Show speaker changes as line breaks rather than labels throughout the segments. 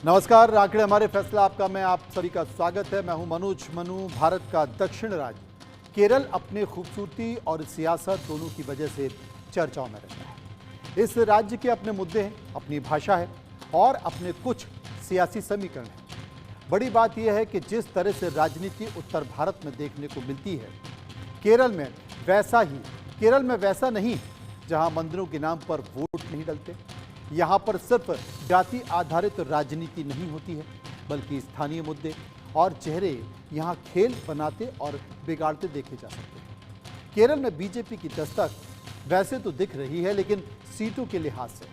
नमस्कार, आंकड़े हमारे फैसला आपका मैं आप सभी का स्वागत है। मैं हूं मनु। भारत का दक्षिण राज्य केरल अपने खूबसूरती और सियासत दोनों की वजह से चर्चाओं में रहता है। इस राज्य के अपने मुद्दे हैं, अपनी भाषा है और अपने कुछ सियासी समीकरण हैं। बड़ी बात यह है कि जिस तरह से राजनीति उत्तर भारत में देखने को मिलती है, केरल में वैसा नहीं जहां मंदिरों के नाम पर वोट नहीं डलते। यहाँ पर सिर्फ जाति आधारित राजनीति नहीं होती है, बल्कि स्थानीय मुद्दे और चेहरे यहाँ खेल बनाते और बिगाड़ते देखे जा सकते हैं। केरल में बीजेपी की दस्तक वैसे तो दिख रही है, लेकिन सीटों के लिहाज से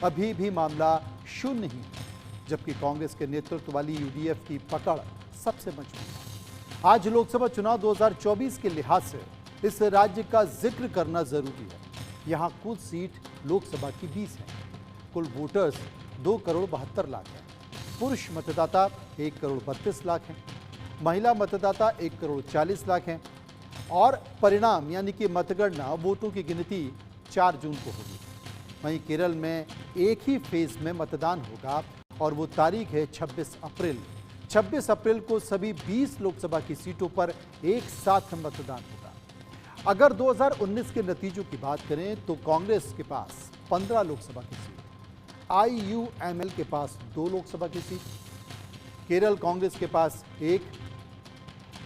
अभी भी मामला शून्य नहीं है, जबकि कांग्रेस के नेतृत्व वाली यूडीएफ की पकड़ सबसे मजबूत है। आज लोकसभा चुनाव 2024 के लिहाज से इस राज्य का जिक्र करना जरूरी है। यहाँ कुल सीट लोकसभा की 20 है। कुल वोटर्स 2,72,00,000 हैं। पुरुष मतदाता 1,32,00,000 हैं। महिला मतदाता 1,40,00,000 हैं। और परिणाम यानी कि मतगणना वोटों की गिनती 4 जून को होगी। वहीं केरल में एक ही फेज में मतदान होगा और वो तारीख है 26 अप्रैल। 26 अप्रैल को सभी 20 लोकसभा की सीटों पर एक साथ मतदान होगा। अगर 2019 के नतीजों की बात करें तो कांग्रेस के पास 15 लोकसभा की सीट, IUML के पास 2 लोकसभा की सीट, केरल कांग्रेस के पास 1,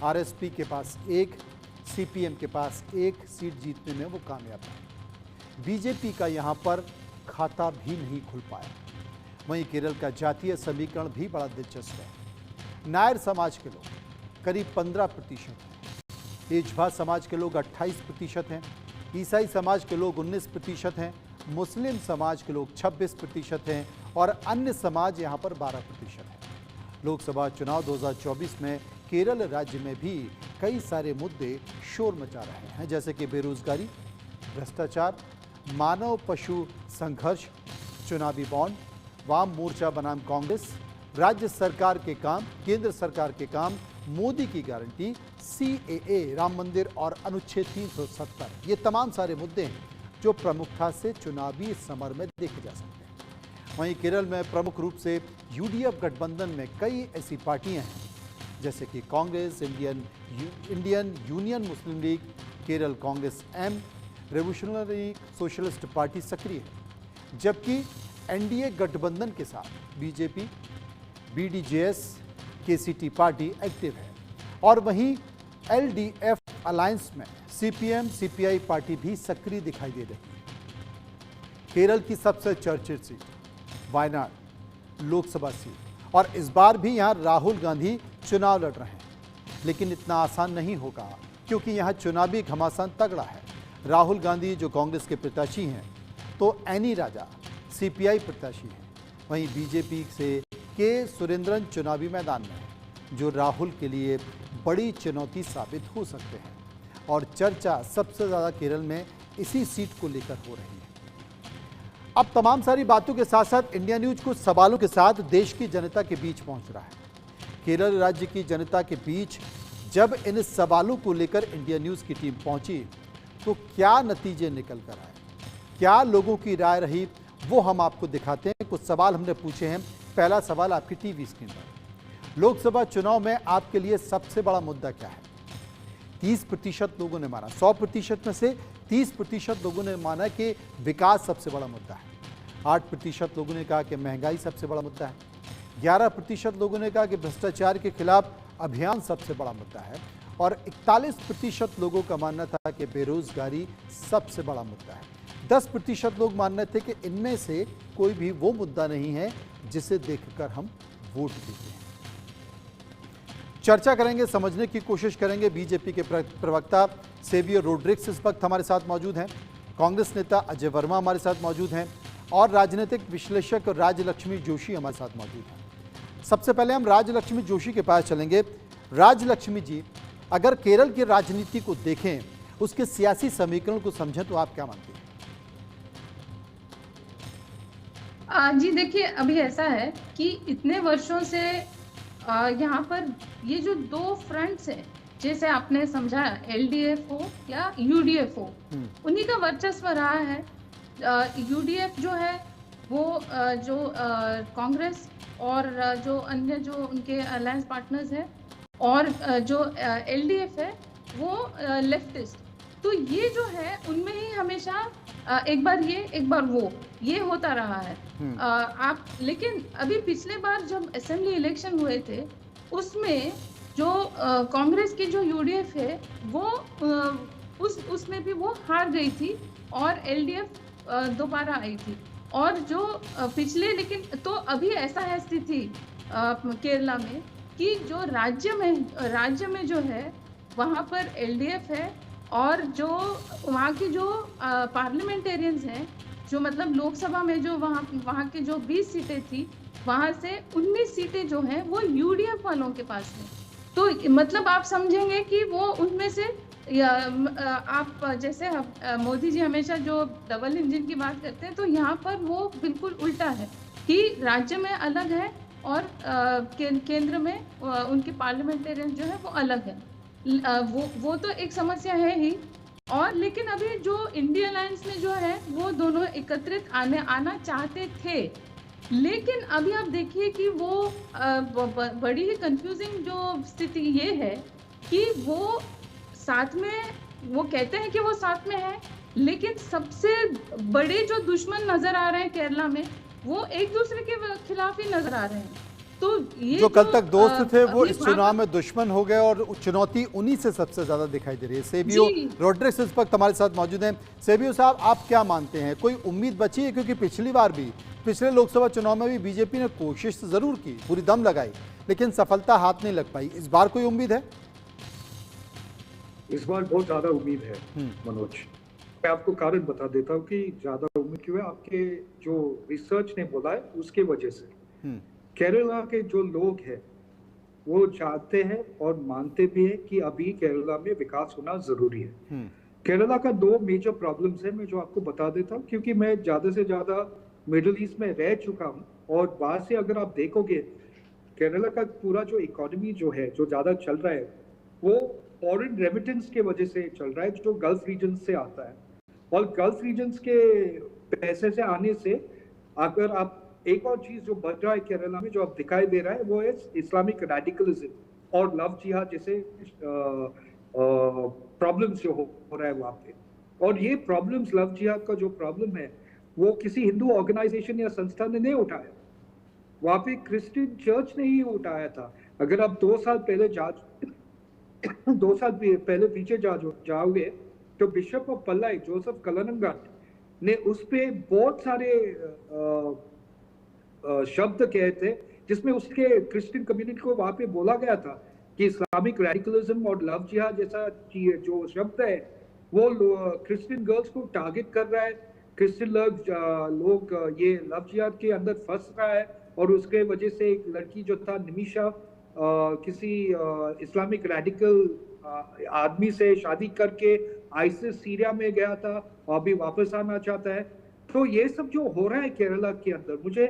RSP के पास 1, CPM के पास 1 सीट जीतने में वो कामयाब है। बीजेपी का यहां पर खाता भी नहीं खुल पाया। वहीं केरल का जातीय समीकरण भी बड़ा दिलचस्प है। नायर समाज के लोग करीब 15% हैं, एजभा समाज के लोग 28% हैं, ईसाई समाज के लोग 19% हैं, मुस्लिम समाज के लोग 26% हैं और अन्य समाज यहां पर 12% है। लोकसभा चुनाव 2024 में केरल राज्य में भी कई सारे मुद्दे शोर मचा रहे हैं, जैसे कि बेरोजगारी, भ्रष्टाचार, मानव पशु संघर्ष, चुनावी बॉन्ड, वाम मोर्चा बनाम कांग्रेस, राज्य सरकार के काम, केंद्र सरकार के काम, मोदी की गारंटी, CAA, राम मंदिर और अनुच्छेद 370। ये तमाम सारे मुद्दे हैं जो प्रमुखता से चुनावी समर में देखे जा सकते हैं। वहीं केरल में प्रमुख रूप से यूडीएफ गठबंधन में कई ऐसी पार्टियां हैं, जैसे कि Congress, Indian Union Muslim League, Kerala Congress M, Revolutionary Socialist Party सक्रिय है, जबकि NDA गठबंधन के साथ BJP, BDJS, KCT party active है। और वहीं LDF अलायंस में CPM, CPI पार्टी भी सक्रिय दिखाई दे रही है। केरल की सबसे चर्चित सीट वायनाड लोकसभा सीट, और इस बार भी यहां राहुल गांधी चुनाव लड़ रहे हैं, लेकिन इतना आसान नहीं होगा क्योंकि यहां चुनावी घमासान तगड़ा है। राहुल गांधी जो कांग्रेस के प्रत्याशी हैं, तो एनी राजा CPI प्रत्याशी हैं। वहीं बीजेपी से के सुरेंद्रन चुनावी मैदान में है, जो राहुल के लिए बड़ी चुनौती साबित हो सकते हैं। और चर्चा सबसे ज़्यादा केरल में इसी सीट को लेकर हो रही है। अब तमाम सारी बातों के साथ साथ इंडिया न्यूज कुछ सवालों के साथ देश की जनता के बीच पहुंच रहा है। केरल राज्य की जनता के बीच जब इन सवालों को लेकर इंडिया न्यूज की टीम पहुंची तो क्या नतीजे निकल कर आए, क्या लोगों की राय रही, वो हम आपको दिखाते हैं। कुछ सवाल हमने पूछे हैं। पहला सवाल आपकी टीवी स्क्रीन पर, लोकसभा चुनाव में आपके लिए सबसे बड़ा मुद्दा क्या है? 30% लोगों ने माना, 100% में से 30% लोगों ने माना कि विकास सबसे बड़ा मुद्दा है। 8% लोगों ने कहा कि महंगाई सबसे बड़ा मुद्दा है। 11% लोगों ने कहा कि भ्रष्टाचार के खिलाफ अभियान सबसे बड़ा मुद्दा है। और 41% लोगों का मानना था कि बेरोजगारी सबसे बड़ा मुद्दा है। 10% लोग मान रहे थे कि इनमें से कोई भी वो मुद्दा नहीं है जिसे देखकर हम वोट देते हैं। चर्चा करेंगे, समझने की कोशिश करेंगे। बीजेपी के प्रवक्ता सेवियर रोड्रिक्स इस वक्त हमारे साथ मौजूद हैं, कांग्रेस नेता अजय वर्मा हमारे साथ मौजूद हैं और राजनीतिक विश्लेषक राजलक्ष्मी जोशी हमारे साथ मौजूद हैं। सबसे पहले हम राजलक्ष्मी जोशी के पास चलेंगे। राजलक्ष्मी जी, अगर केरल की राजनीति को देखें, उसके सियासी समीकरण को समझें, तो आप क्या मानते हैं?
जी देखिए, अभी ऐसा है कि इतने वर्षों से यहाँ पर ये जो 2 फ्रंट्स हैं, जैसे आपने समझा LDF हो या UDF हो, उन्हीं का वर्चस्व रहा है। UDF जो है वो जो कांग्रेस और जो अन्य जो उनके अलायंस पार्टनर्स हैं, और जो एलडीएफ है वो लेफ्टिस्ट। तो ये जो है उनमें ही हमेशा एक बार ये एक बार वो ये होता रहा है। आप लेकिन अभी पिछले बार जब असेंबली इलेक्शन हुए थे उसमें जो कांग्रेस की जो यूडीएफ है वो उसमें भी वो हार गई थी और एलडीएफ दोबारा आई थी। और जो पिछले लेकिन तो अभी ऐसा है स्थिति केरला में कि जो राज्य में जो है वहाँ पर एलडीएफ है, और जो वहाँ की जो पार्लियामेंटेरियंस हैं, जो मतलब लोकसभा में जो वहाँ के जो 20 सीटें थी वहाँ से 19 सीटें जो हैं वो यूडीएफ वालों के पास है। तो मतलब आप समझेंगे कि वो उनमें से आप जैसे मोदी जी हमेशा जो डबल इंजन की बात करते हैं, तो यहाँ पर वो बिल्कुल उल्टा है कि राज्य में अलग है और केंद्र में उनके पार्लियामेंटेरियन जो है वो अलग है। वो तो एक समस्या है ही। और लेकिन अभी जो इंडिया अलायंस में जो है वो दोनों एकत्रित आना चाहते थे, लेकिन अभी आप देखिए कि वो बड़ी ही कंफ्यूजिंग जो स्थिति ये है कि वो साथ में, वो कहते हैं कि वो साथ में है, लेकिन सबसे बड़े जो दुश्मन नजर आ रहे हैं केरला में वो एक दूसरे के खिलाफ ही नजर आ रहे हैं। तो ये
जो कल तक दोस्त थे वो इस
वहाँ
चुनाव में दुश्मन हो गए और चुनौती उन्हीं से सबसे ज्यादा दिखाई दे रही है। सेबियो रोड्रिग्स इस वक्त हमारे साथ मौजूद हैं। सेबियो साहब, आप क्या मानते हैं, कोई उम्मीद बची है? क्योंकि पिछली बार भी, पिछले लोकसभा चुनाव में भी बीजेपी ने कोशिश जरूर की, पूरी दम लगाई, लेकिन सफलता हाथ नहीं लग पाई। इस बार कोई उम्मीद है?
इस बार बहुत ज्यादा उम्मीद है मनोज। मैं आपको कारण बता देता हूँ कि ज्यादा उम्मीद क्यों है। आपके जो रिसर्च ने बोला है उसके वजह से केरला के जो लोग हैं वो जानते हैं और मानते भी हैं कि अभी केरला में विकास होना जरूरी है। केरला का 2 मेजर प्रॉब्लम्स है, मैं जो आपको बता देता हूँ, क्योंकि मैं ज्यादा से ज्यादा मिडिल ईस्ट में रह चुका हूँ और बाहर से अगर आप देखोगे केरला का पूरा जो इकोनॉमी जो है, जो ज्यादा चल रहा है वो फॉरेन रेमिटेंस के वजह से चल रहा है, जो गल्फ रीजन से आता है। और गल्फ रीजन के पैसे से आने से अगर आप एक और चीज जो बढ़ रहा है केरला में, जो अब दिखाई दे रहा है, वो है इस्लामिक रेडिकलिज्म और लव जिहाद जैसे प्रॉब्लम्स जो हो रहा है वहां पे। और ये प्रॉब्लम्स, लव जिहाद का जो प्रॉब्लम है वो किसी हिंदू ऑर्गेनाइजेशन या संस्था ने नहीं उठाया, वहां पे क्रिश्चियन चर्च ने ही उठाया था। अगर आप 2 साल पहले 2 साल पहले पीछे जाओगे तो बिशप ऑफ पल्लाई जोसेफ कलनंगट ने उस पे बहुत सारे शब्द कहे थे, जिसमें उसके क्रिश्चियन कम्युनिटी को वहां पे बोला गया था कि इस्लामिक रेडिकलिज्म और लव जिहाद जैसा जो शब्द है वो क्रिश्चियन गर्ल्स को टारगेट कर रहा है। क्रिश्चियन लोग ये लव जिहाद के अंदर फंस रहा है, और उसके वजह से एक लड़की जो था निमिशा किसी इस्लामिक रेडिकल आदमी से शादी करके आईसिस सीरिया में गया था और अभी वापस आना चाहता है। तो ये सब जो हो रहा है केरला के अंदर, मुझे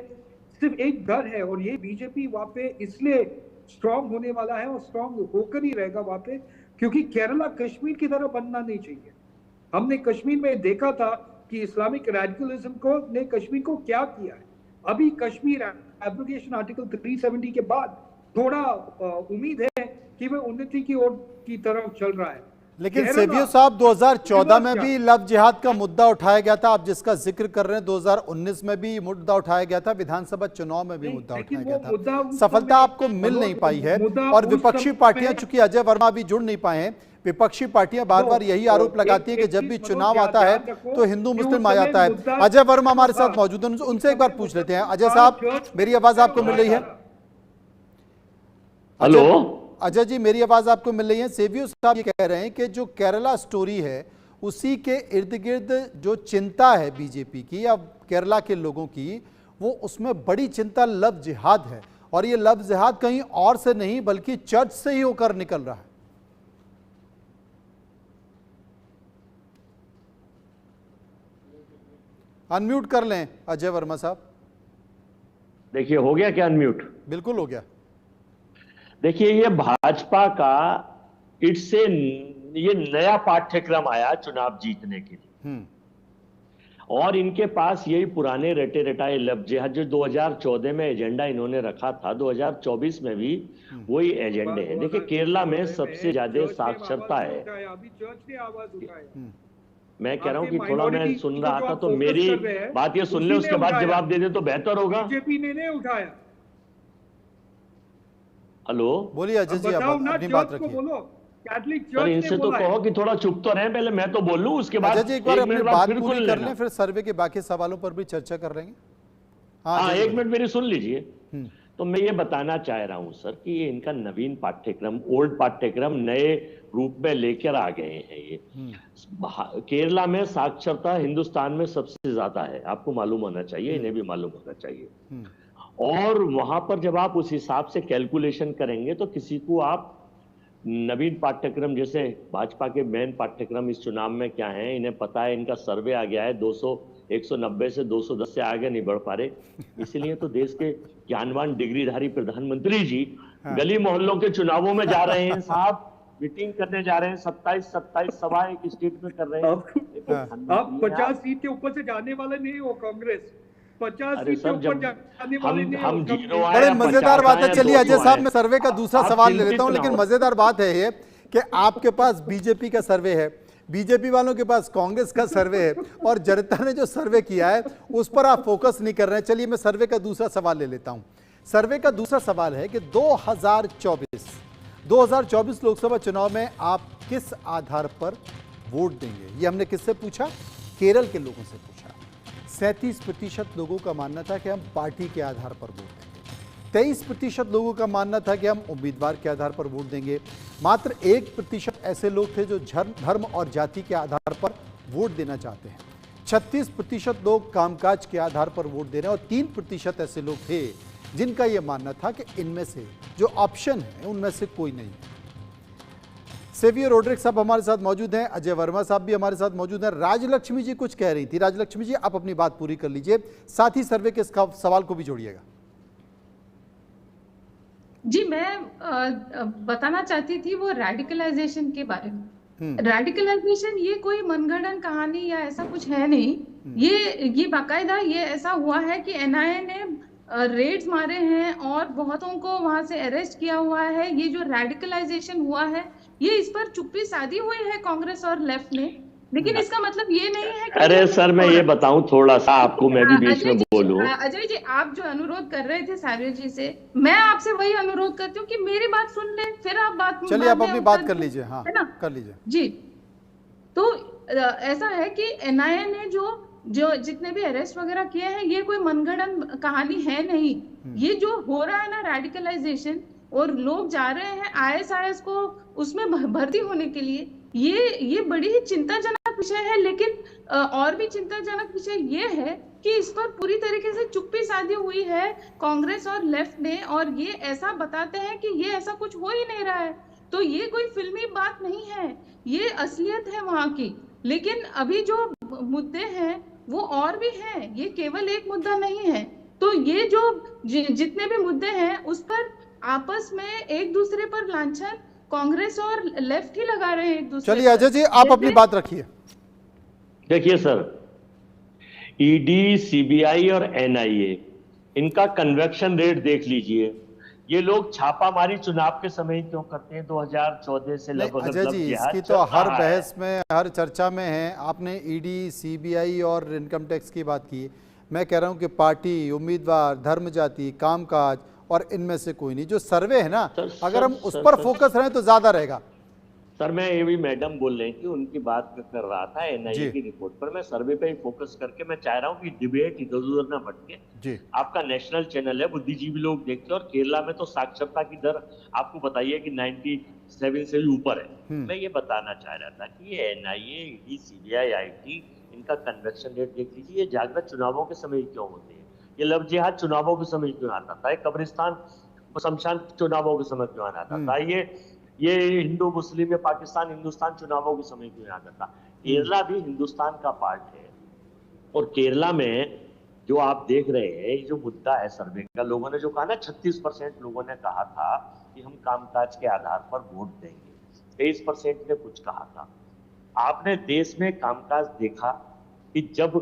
सिर्फ एक डर है, और ये बीजेपी वहां पे इसलिए स्ट्रांग होने वाला है और स्ट्रांग होकर ही रहेगा वहां पे, क्योंकि केरला कश्मीर की तरह बनना नहीं चाहिए। हमने कश्मीर में देखा था कि इस्लामिक रेडिकलिज्म को ने कश्मीर को क्या किया है। अभी कश्मीर एब्रोगेशन आर्टिकल 370 के बाद थोड़ा उम्मीद है कि वह उन्नति की ओर की तरफ चल रहा है।
लेकिन सेबियो साहब, 2014 में भी लव जिहाद का मुद्दा उठाया गया था, आप जिसका जिक्र कर रहे हैं, 2019 में भी मुद्दा उठाया गया था, विधानसभा चुनाव में भी मुद्दा उठाया गया था। सफलता आपको मिल नहीं पाई है, और विपक्षी पार्टियां, चूंकि अजय वर्मा भी जुड़ नहीं पाए हैं, विपक्षी पार्टियां बार बार यही आरोप लगाती हैं कि जब भी चुनाव आता है तो हिंदू मुस्लिम आ जाता है। अजय वर्मा हमारे साथ मौजूद हैं, उनसे एक बार पूछ लेते हैं। अजय साहब, मेरी आवाज आपको मिल रही है?
हेलो
अजय जी, मेरी आवाज आपको मिल रही है? सेबियो साहब ये कह रहे हैं कि जो केरला स्टोरी है उसी के इर्द गिर्द जो चिंता है बीजेपी की या केरला के लोगों की, वो उसमें बड़ी चिंता लव जिहाद है, और ये लव जिहाद कहीं और से नहीं बल्कि चर्च से ही होकर निकल रहा है। अनम्यूट कर लें अजय वर्मा साहब।
देखिए, हो गया क्या अनम्यूट?
बिल्कुल हो गया।
देखिए, ये भाजपा का ये नया पाठ्यक्रम आया चुनाव जीतने के लिए, और इनके पास यही पुराने रटे रटाए लव जिहाद जो 2014 में एजेंडा इन्होंने रखा था, 2024 में भी वही एजेंडे हैं। देखिए केरला में सबसे ज्यादा साक्षरता है।
अभी चर्च ने आवाज उठाया।
मैं कह रहा हूं कि थोड़ा मैं सुन रहा था तो मेरी बात ये सुन ले, उसके बाद जवाब दे दे तो बेहतर होगा।
बीजेपी ने नहीं उठाया।
हेलो, बोलिए अजय जी, आप अपनी बात रखिए।
बोलो, कैथलिक
सर
चर्च
इनसे
ने
तो
बोला
कहो कि थोड़ा चुप तो रहे, पहले मैं तो बोल लूं, उसके बाद
अजय जी एक बार अपनी बात पूरी कर
लें,
फिर सर्वे के बाकी सवालों पर भी चर्चा कर लेंगे।
हाँ, एक मिनट मेरी सुन लीजिए। तो मैं ये बताना चाह रहा हूं सर कि ये इनका नवीन पाठ्यक्रम, ओल्ड पाठ्यक्रम नए रूप में लेकर आ गए हैं। ये केरला में साक्षरता हिंदुस्तान में सबसे ज्यादा है, आपको मालूम होना चाहिए, इन्हें भी मालूम होना चाहिए। और वहां पर जब आप उस हिसाब से कैलकुलेशन करेंगे तो किसी को आप नवीन पाठ्यक्रम, जैसे भाजपा के मेन पाठ्यक्रम इस चुनाव में क्या है, इन्हें पता है, इनका सर्वे आ गया है 190 से 210 से आगे नहीं बढ़ पा रहे। इसलिए तो देश के ज्ञानवान डिग्रीधारी प्रधानमंत्री जी गली मोहल्लों के चुनावों में जा रहे हैं साहब, मीटिंग करने जा रहे हैं। 27 सभा एक स्टेट में कर रहे हैं।
आप 50 सीट के ऊपर से जाने वाले नहीं हो कांग्रेस, 50 सीट के ऊपर जाने वाले नहीं हो।
बड़े मजेदार बात है। चलिए अजय साहब, मैं सर्वे का दूसरा सवाल ले लेता हूं, लेकिन मजेदार बात है ये कि आपके पास बीजेपी का सर्वे है, बीजेपी वालों के पास कांग्रेस का सर्वे है, और जनता ने जो सर्वे किया है उस पर आप फोकस नहीं कर रहे हैं। चलिए मैं सर्वे का दूसरा सवाल ले लेता हूं। सर्वे का दूसरा सवाल है कि 2024 लोकसभा चुनाव में आप किस आधार पर वोट देंगे? ये हमने किससे पूछा? केरल के लोगों से पूछा। 37% लोगों का मानना था कि हम पार्टी के आधार पर वोट देंगे, 23% लोगों का मानना था कि हम उम्मीदवार के आधार पर वोट देंगे, मात्र 1% ऐसे लोग थे जो धर्म और जाति के आधार पर वोट देना चाहते हैं, 36% लोग कामकाज के आधार पर वोट दे रहे हैं, और 3% ऐसे लोग थे जिनका यह मानना था कि इनमें से जो ऑप्शन है उनमें से कोई नहीं। सेवियर रोड्रिक्स साहब हमारे साथ मौजूद हैं, अजय वर्मा साहब भी हमारे साथ मौजूद हैं, राजलक्ष्मी जी कुछ कह रही थी। राजलक्ष्मी जी आप अपनी बात पूरी कर लीजिए, साथ ही सर्वे के सवाल को भी जोड़िएगा।
जी, मैं बताना चाहती थी वो रेडिकलाइजेशन के बारे में। रेडिकलाइजेशन ये कोई मनगढ़ंत कहानी या ऐसा कुछ है नहीं। ये बाकायदा ये ऐसा हुआ है कि एनआईए ने रेड्स मारे हैं और बहुतों को वहां से अरेस्ट किया हुआ है। ये जो रेडिकलाइजेशन हुआ है ये इस पर चुप्पी साधी हुई है कांग्रेस और लेफ्ट ने, लेकिन इसका मतलब ये नहीं है कि
अरे सर मैं ये बताऊं थोड़ा सा आपको, मैं भी बीच में बोलूं।
अजय जी, आप जो अनुरोध कर रहे थे सारियो जी से, मैं आपसे वही अनुरोध करती हूँ कि मेरी बात सुन ले, फिर आप बात।
चलिए आप अपनी बात कर लीजिए। हाँ, कर लीजिए
जी। तो ऐसा है कि एनआईए ने जो जितने भी अरेस्ट वगैरह किए हैं ये कोई मनगढ़ंत कहानी है नहीं। ये जो हो रहा है ना रेडिकलाइजेशन, और लोग जा रहे हैं आईएसआईएस को उसमें भर्ती होने के लिए, ये बड़ी ही चिंताजनक विषय है। लेकिन और भी चिंताजनक विषय ये है कि इस पर पूरी तरीके से चुप्पी साधी हुई है कांग्रेस और लेफ्ट ने, और ये ऐसा बताते हैं कि ये ऐसा कुछ हो ही नहीं रहा है। तो ये कोई फिल्मी बात नहीं है, ये असलियत है वहां की। लेकिन अभी जो मुद्दे हैं वो और भी हैं, ये केवल एक मुद्दा नहीं है। तो ये जो जितने भी मुद्दे हैं उस पर आपस में एक दूसरे पर लांछन कांग्रेस और लेफ्ट ही लगा रहे हैं एक दूसरे।
चलिए अजय जी आप अपनी बात रखिए।
देखिए सर, ईडी, सीबीआई और एनआईए, इनका कन्वेक्शन रेट देख लीजिए। ये लोग छापामारी चुनाव के समय क्यों करते हैं? 2014 से लगभग।
अजय जी इसकी तो हर बहस में, हर चर्चा में है। आपने ईडी, सीबीआई और इनकम टैक्स की बात की। मैं कह रहा हूं कि पार्टी, उम्मीदवार, धर्म, जाति, कामकाज और इनमें से कोई नहीं। जो सर्वे है ना, अगर हम उस पर फोकस रहें तो ज्यादा रहेगा।
सर मैं ये भी मैडम बोल रहे हैं कि उनकी बात कर रहा था एनआईए की रिपोर्ट पर, मैं सर्वे पे ही फोकस करके मैं चाह रहा हूँ कि डिबेट इधर उधर ना भटके। आपका नेशनल चैनल है, बुद्धिजीवी लोग देखते हैं, और केरला में तो साक्षरता की दर आपको बताइए कि 97 से भी ऊपर है। मैं ये बताना चाह रहा था कि ये एनआईए, ईडी, सीबीआई, आईटी, इनका कन्वेक्शन रेट देख लीजिए। ये जागृत चुनावों के समय क्यों होते हैं? ये लव जिहाद चुनावों के समय क्यों आता था? कब्रिस्तान शमशान चुनावों के समय क्यों आता था? ये हिंदू मुस्लिम या पाकिस्तान हिंदुस्तान चुनावों के समय क्यों आता था? केरला भी हिंदुस्तान का पार्ट है, और केरला में जो आप देख रहे हैं, जो मुद्दा है सर्वे का, लोगों ने जो कहा ना, 36% लोगों ने कहा था कि हम कामकाज के आधार पर वोट देंगे, 23% ने कुछ कहा था। आपने देश में कामकाज देखा कि जब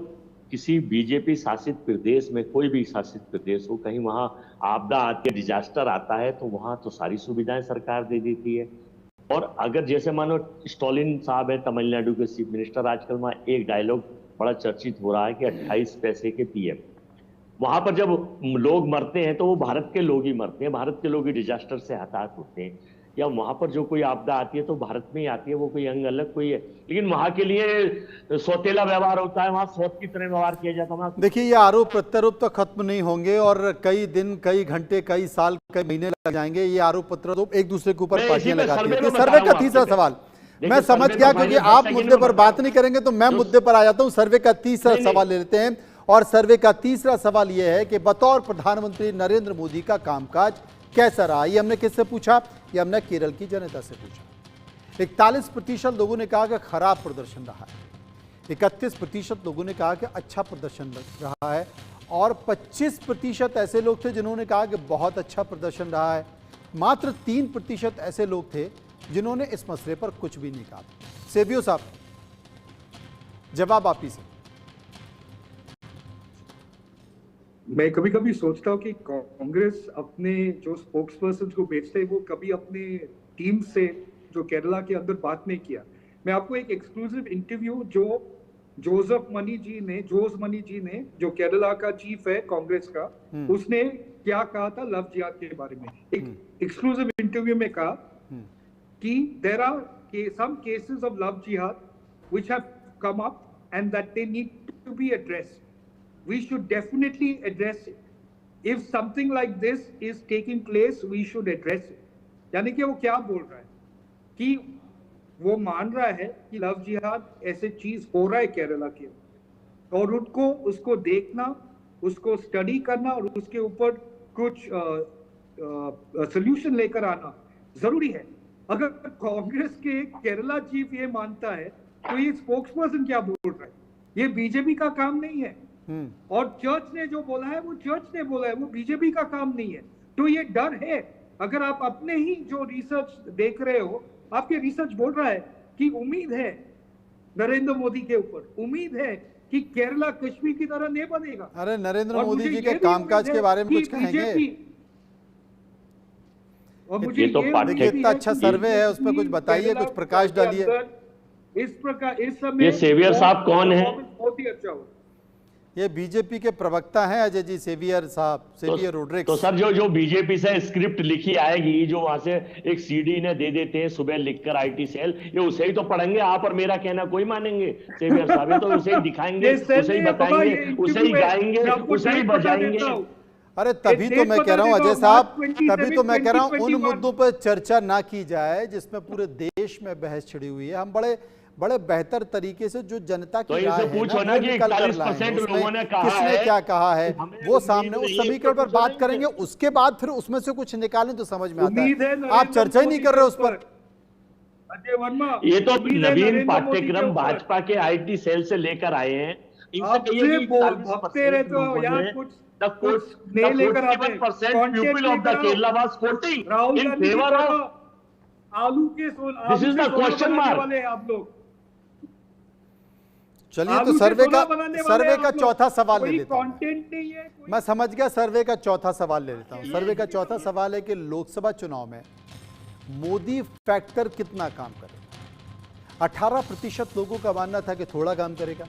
किसी बीजेपी शासित प्रदेश में, कोई भी शासित प्रदेश हो, कहीं वहां आपदा आती है, डिजास्टर आता है, तो वहां तो सारी सुविधाएं सरकार दे देती है। और अगर जैसे मानो स्टॉलिन साहब है तमिलनाडु के चीफ मिनिस्टर, आजकल वहां एक डायलॉग बड़ा चर्चित हो रहा है कि 28 पैसे के पीएम। वहां पर जब लोग मरते हैं तो वो भारत के लोग ही मरते हैं, भारत के लोग ही डिजास्टर से हताहत होते हैं। या वहां पर जो कोई आपदा आती है तो भारत में ही आती है, वो कोई अंग अलग कोई है, लेकिन वहां के लिए सौतेला व्यवहार होता है, वहां सौत की तरह व्यवहार किया जाता है।
देखिए, ये आरोप प्रत्यारोप तो खत्म नहीं होंगे और कई दिन, कई घंटे, कई साल, कई महीने लग जाएंगे। ये आरोप प्रत्यारोप एक दूसरे के ऊपर पार्टियां लगाती हैं। सर्वे का तीसरा सवाल मैं समझ गया, क्योंकि आप मुद्दे पर बात नहीं करेंगे तो मैं मुद्दे पर आ जाता हूं। सर्वे का तीसरा सवाल ले लेते हैं और सर्वे का तीसरा सवाल यह है कि बतौर प्रधानमंत्री नरेंद्र मोदी का कामकाज कैसा रहा। ये हमने किससे पूछा? ये हमने केरल की जनता से पूछा। 41% लोगों ने कहा कि खराब प्रदर्शन रहा है, 31% लोगों ने कहा कि अच्छा प्रदर्शन रहा है और 25% ऐसे लोग थे जिन्होंने कहा कि बहुत अच्छा प्रदर्शन रहा है। मात्र 3% ऐसे लोग थे जिन्होंने इस मसले पर कुछ भी नहीं कहा। सेवियो साहब, जवाब आप ही से।
मैं कभी कभी सोचता हूँ कि कांग्रेस अपने जो स्पोक्स पर्सन को भेजते हैं वो कभी अपने टीम से जो केरला के अंदर बात नहीं किया। मैं आपको एक एक्सक्लूसिव इंटरव्यू जो जोस मनी जी ने जो केरला का चीफ है कांग्रेस का, उसने क्या कहा था लव जिहाद के बारे में। एक एक्सक्लूसिव इंटरव्यू में कहा कि there are some cases of love jihad which have come up and that they need to be addressed. We should definitely address it. If something like this is taking place, we should address it. यानी कि वो क्या बोल रहा है कि वो मान रहा है कि लव जिहाद ऐसे चीज हो रहा है केरला के, और उनको उसको देखना, उसको स्टडी करना और उसके ऊपर कुछ सोल्यूशन लेकर आना जरूरी है। अगर कांग्रेस के केरला चीफ ये मानता है तो ये स्पोक्स पर्सन क्या बोल रहा है? ये बीजेपी का काम नहीं है। और चर्च ने जो बोला है वो चर्च ने बोला है, वो बीजेपी का काम नहीं है। तो ये डर है। अगर आप अपने ही जो रिसर्च देख रहे हो, आपके रिसर्च बोल रहा है कि उम्मीद है नरेंद्र मोदी के ऊपर, उम्मीद है कि केरला कश्मीर की तरह नहीं बनेगा।
अरे नरेंद्र मोदी जी के कामकाज के बारे में कुछ कहेंगे?
और मुझे ये
इतना अच्छा सर्वे है, उस पर कुछ बताइए, कुछ प्रकाश डालिए।
इस प्रकार इस समय
ये सेवियर साहब कौन है?
बहुत ही अच्छा हो।
ये बीजेपी के प्रवक्ता हैं अजय जी, सेवियर साहब, सेवियर रोड्रिक्स।
तो सर जो बीजेपी से स्क्रिप्ट लिखी आएगी, जो वहां से एक सीडी ने दे देते हैं सुबह लिखकर आईटी सेल, ये उसे ही तो पढ़ेंगे आप, और मेरा कहना कोई मानेंगे? सेवियर साहब ये तो उसे ही दिखाएंगे, उसे ही बताएंगे, उसे ही गाएंगे, उसे ही बजाएंगे।
अरे तभी तो मैं कह रहा हूं अजय साहब, तभी तो मैं कह रहा हूं उन मुद्दों पर चर्चा ना की जाए जिसमें पूरे देश में बहस छिड़ी हुई है। हम बड़े बेहतर तरीके से जो जनता की राय है
पूछो ना कि 41% लोगों ने कहा
किसने क्या कहा है वो सामने, उस समीकरण पर बात करेंगे, उसके बाद फिर उसमें से कुछ निकालें तो समझ में आता है। आप चर्चा ही नहीं कर रहे उस पर।
अजय वर्मा,
ये तो नवीन पाठ्यक्रम भाजपा के आईटी सेल से लेकर आए हैं।
भगते रहे तो यार कुछ नहीं लेकर आते।
People of the Kerala was voting in favour of
आलू के
this is the question mark.
आप लोग
चलिए, तो सर्वे का चौथा सवाल ले लेता हूं।
कंटेंट नहीं है,
मैं समझ गया। सर्वे का चौथा सवाल ले लेता हूं। सर्वे का चौथा सवाल है कि लोकसभा चुनाव में मोदी फैक्टर कितना काम करेगा। 18% लोगों का मानना था कि थोड़ा काम करेगा,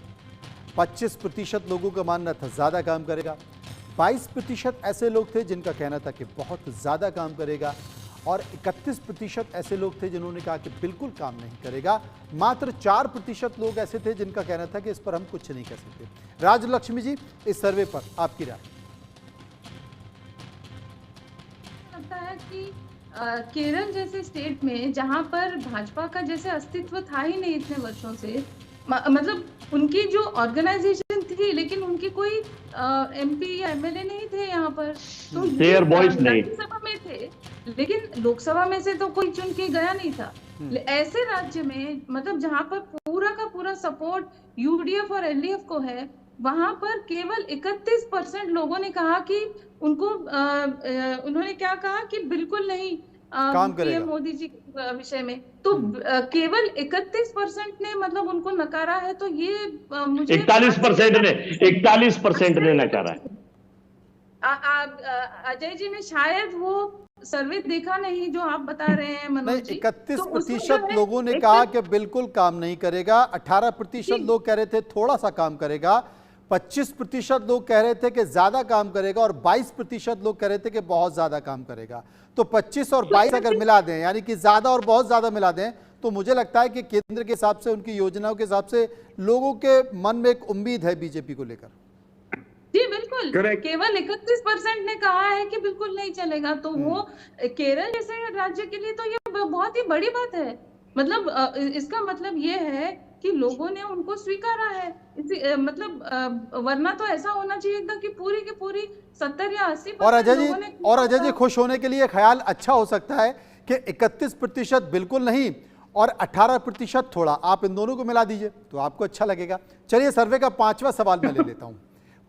25% लोगों का मानना था ज्यादा काम करेगा, 22% ऐसे लोग थे जिनका कहना था कि बहुत ज्यादा काम करेगा, और 31% ऐसे लोग थे जिन्होंने कहा कि बिल्कुल काम नहीं करेगा। मात्र 4% लोग ऐसे थे जिनका कहना था कि इस पर हम कुछ नहीं कर सकते। राजलक्ष्मी जी, इस सर्वे पर आपकी राय?
लगता है कि केरल जैसे स्टेट में जहां पर भाजपा का जैसे अस्तित्व था ही नहीं इतने वर्षों से, मतलब उनकी जो ऑर्गेनाइजेशन थी लेकिन उनके कोई एमपी या एमएलए नहीं थे यहाँ पर, तो राज्यसभा में थे लेकिन लोकसभा में से तो कोई चुन के गया नहीं था। ऐसे राज्य में मतलब जहाँ पर पूरा का पूरा सपोर्ट यूडीएफ और एलडीएफ को है, वहां पर केवल 31% लोगों ने कहा कि उनको उन्होंने क्या कहा कि बिल्कुल नहीं
काम करेगा
पीएम मोदी जी के विषय में, तो केवल 31% ने मतलब उनको नकारा है, तो ये मुझे
41% ने नकारा है।
अजय जी ने शायद वो सर्वे देखा नहीं जो आप बता रहे हैं मनोज जी।
31% लोगों ने कहा कि बिल्कुल काम नहीं करेगा, 18% लोग कह रहे थे थोड़ा सा काम करेगा, 25% लोग कह रहे थे कि ज्यादा काम करेगा और 22% लोग कह रहे थे कि बहुत ज्यादा काम करेगा। तो 25 और 22 अगर मिला दें, यानी कि ज्यादा और बहुत ज्यादा मिला दें, तो मुझे लगता है कि केंद्र के हिसाब से, उनकी योजनाओं के हिसाब से लोगों के मन में एक उम्मीद है बीजेपी को लेकर।
जी बिल्कुल, केवल 31% ने कहा है कि बिल्कुल नहीं चलेगा, तो वो केरल जैसे राज्य के लिए तो ये बहुत ही बड़ी बात है। मतलब इसका मतलब ये है कि लोगों ने उनको स्वीकारा है। मतलब वरना तो ऐसा होना चाहिए था कि पूरी की पूरी 70 या 80%।
और अजय जी खुश होने के लिए ख्याल अच्छा हो सकता है कि 31% बिल्कुल नहीं और 18% थोड़ा, आप इन दोनों को मिला दीजिए तो आपको अच्छा लगेगा। चलिए सर्वे का 5वां सवाल मैं ले लेता हूं।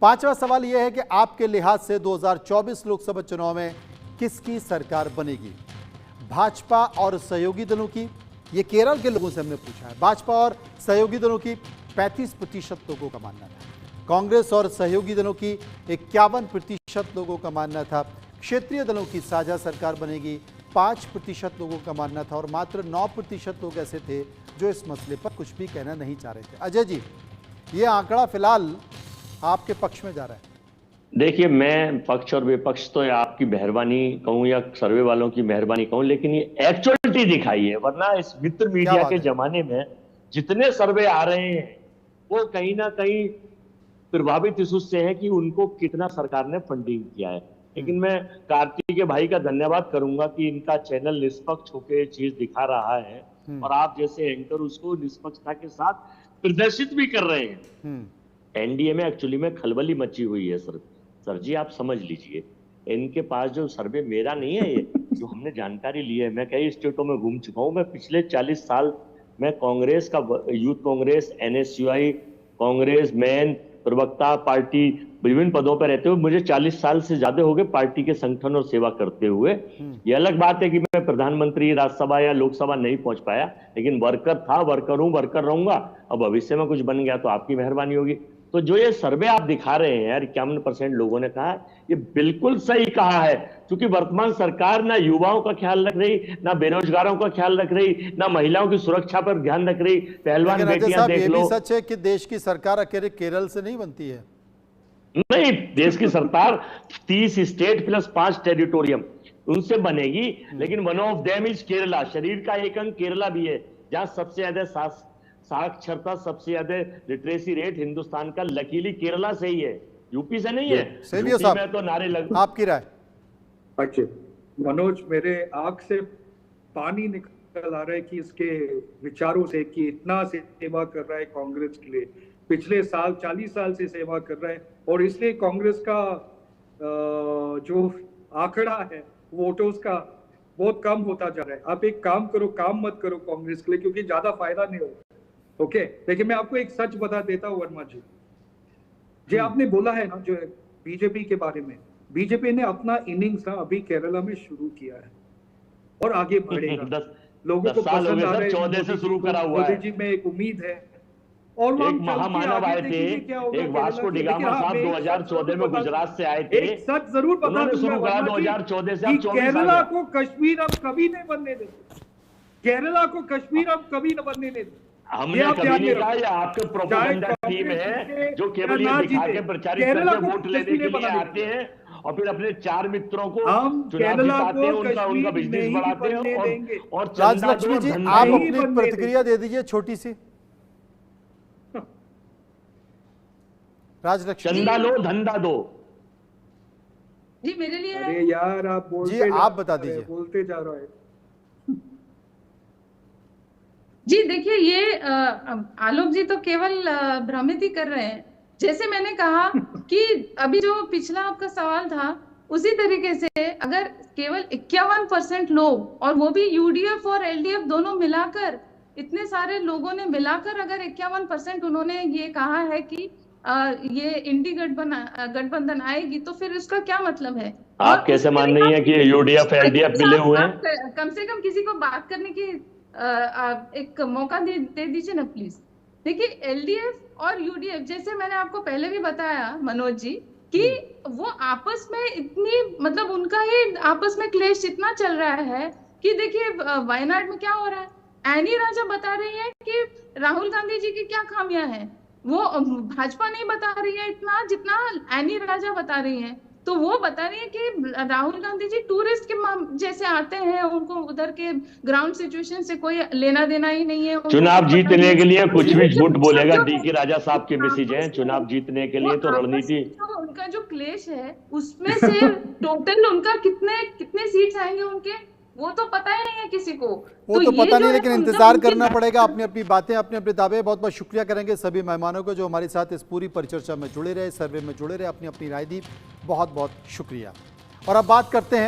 5वां सवाल यह है कि आपके लिहाज से 2024 लोकसभा चुनाव में किसकी सरकार बनेगी? भाजपा और सहयोगी दलों की? ये केरल के लोगों से हमने पूछा है। भाजपा और सहयोगी दलों की 35% लोगों का मानना था। कांग्रेस और सहयोगी दलों की 51% लोगों का मानना था। क्षेत्रीय दलों की साझा सरकार बनेगी 5% लोगों का मानना था और मात्र 9% लोग ऐसे थे जो इस मसले पर कुछ भी कहना नहीं चाह रहे थे। अजय जी, ये आंकड़ा फिलहाल आपके पक्ष में जा रहा है।
देखिए, मैं पक्ष और विपक्ष तो आपकी मेहरबानी कहूं या सर्वे वालों की मेहरबानी कहूं, लेकिन ये एक्चुअलिटी दिखाई है। वरना इस मित्र मीडिया के जमाने में जितने सर्वे आ रहे हैं वो कहीं ना कहीं प्रभावित इस उससे है कि उनको कितना सरकार ने फंडिंग किया है। लेकिन मैं कार्तिक भाई का धन्यवाद करूंगा कि इनका चैनल निष्पक्ष होकर चीज दिखा रहा है और आप जैसे एंकर उसको निष्पक्षता के साथ प्रदर्शित भी कर रहे हैं। एनडीए में एक्चुअली में खलबली मची हुई है सर जी, आप समझ लीजिए। इनके पास जो सर्वे मेरा नहीं है, ये जो हमने जानकारी ली है, मैं कई स्टेटों में घूम चुका हूं। मैं पिछले 40 साल मैं कांग्रेस का, youth Congress, NSUI Congress, man प्रवक्ता पार्टी, विभिन्न पदों पर रहते हुए मुझे 40 साल से ज्यादा हो गए पार्टी के संगठन और सेवा करते हुए। ये अलग बात है कि मैं प्रधानमंत्री, राज्यसभा या लोकसभा नहीं पहुंच पाया, लेकिन वर्कर था, वर्कर हूं, वर्कर रहूंगा। अब भविष्य में कुछ बन गया तो आपकी मेहरबानी होगी। तो जो ये सर्वे आप दिखा रहे हैं यार, 51% लोगों ने कहा, ये बिल्कुल सही कहा है, क्योंकि वर्तमान सरकार ना युवाओं का ख्याल रख रही, ना बेरोजगारों का ख्याल रख रही, ना महिलाओं की सुरक्षा पर ध्यान रख रही। पहलवान बेटियां देख लो।
ये भी सच है कि देश की सरकार अकेले केरल से नहीं बनती है।
नहीं, देश की सरकार 30 स्टेट प्लस 5 टेरिटोरियम उनसे बनेगी, लेकिन one of them is Kerala. शरीर का एक अंग केरला भी है, जहां सबसे ज्यादा साक्षरता, सबसे ज्यादा लिटरेसी रेट हिंदुस्तान का लकीली केरला से ही है, यूपी से नहीं है। यूपी में तो नारे लग।
आपकी राय?
अच्छा मनोज, मेरे आंख से पानी निकल आ रहा है कि इसके विचारों से, कि इतना सेवा कर रहा है कांग्रेस के लिए, पिछले साल 40 साल से सेवा कर रहा है, और इसलिए कांग्रेस का जो आंकड़ा है वोटर्स का बहुत कम होता जा रहा है। आप एक काम करो, काम मत करो कांग्रेस के लिए, क्योंकि ज्यादा फायदा नहीं होगा। ओके, लेकिन मैं आपको एक सच बता देता हूँ वर्मा जी, जो आपने बोला है ना जो बीजेपी के बारे में, बीजेपी ने अपना इनिंग्स ना अभी केरला में शुरू किया है और आगे बढ़ेगा। लोगों को पसंद आ रहा है,
14 से शुरू करा हुआ है।
मोदी जी में एक उम्मीद है। और
एक महामानव आए थे, एक वास्को डिगामा साहब 2014 में गुजरात से आए थे।
एक सच जरूर बता दूं,
शुरू करा 2014 से,
केरला को कश्मीर हम कभी नहीं बनने देंगे। केरला को कश्मीर हम कभी न बनने देंगे।
हमने कभी नहीं कहा, ये आपके प्रोपेगेंडा टीम है जो केवल ये दिखा के प्रचारित करके वोट लेने के लिए आते हैं और फिर अपने 4 मित्रों को चुनाव जिताते हैं, उनका बिजनेस बढ़ाते हैं। और
राजलक्ष्मी जी, आप अपनी प्रतिक्रिया दे दीजिए छोटी सी। राजलक्ष्मी,
चंदा लो, धंधा दो।
जी मेरे लिए,
अरे यार आप बोलते
जी आप बता दीजिए।
बोलते जा रहा है
जी। देखिए, ये आलोक जी तो केवल भ्रमित ही कर रहे हैं। जैसे मैंने कहा कि अभी जो पिछला आपका सवाल था, उसी तरीके से अगर केवल 51% लोग, और वो भी यूडीएफ और एलडीएफ दोनों मिलाकर, इतने सारे लोगों ने मिलाकर अगर 51% उन्होंने ये कहा है कि ये इंडी गठबंधन आएगी, तो फिर इसका क्या मतलब है?
आप कैसे मान रही हैं कि यूडीएफ एलडीएफ मिले हुए हैं?
कम से कम किसी को बात करने की एक मौका दे दीजिए ना प्लीज। देखिए, एलडीएफ और यूडीएफ, जैसे मैंने आपको पहले भी बताया मनोज जी, कि वो आपस में इतनी, मतलब उनका ही आपस में क्लेश इतना चल रहा है कि देखिए वायनाड में क्या हो रहा है। एनी राजा बता रही है कि राहुल गांधी जी की क्या खामियां हैं, वो भाजपा नहीं बता रही है इतना जितना एनी राजा बता रही है। तो वो बता रही है कि राहुल गांधी जी टूरिस्ट के जैसे आते हैं, उनको उधर के ग्राउंड सिचुएशन से कोई लेना देना ही नहीं है।
चुनाव जीतने के लिए कुछ भी झूठ बोलेगा डीके राजा साहब के मैसेज हैं। चुनाव जीतने के लिए तो रणनीति,
उनका जो क्लेश है उसमें से टोटल उनका कितने सीट्स आएंगे उनके, वो तो पता ही नहीं है किसी को।
वो तो पता नहीं, लेकिन इंतजार करना पड़ेगा। अपनी अपनी बातें, अपने अपने दावे। बहुत बहुत शुक्रिया करेंगे सभी मेहमानों को जो हमारे साथ इस पूरी परिचर्चा में जुड़े रहे, सर्वे में जुड़े रहे, अपनी अपनी राय दी। बहुत बहुत शुक्रिया। और अब बात करते हैं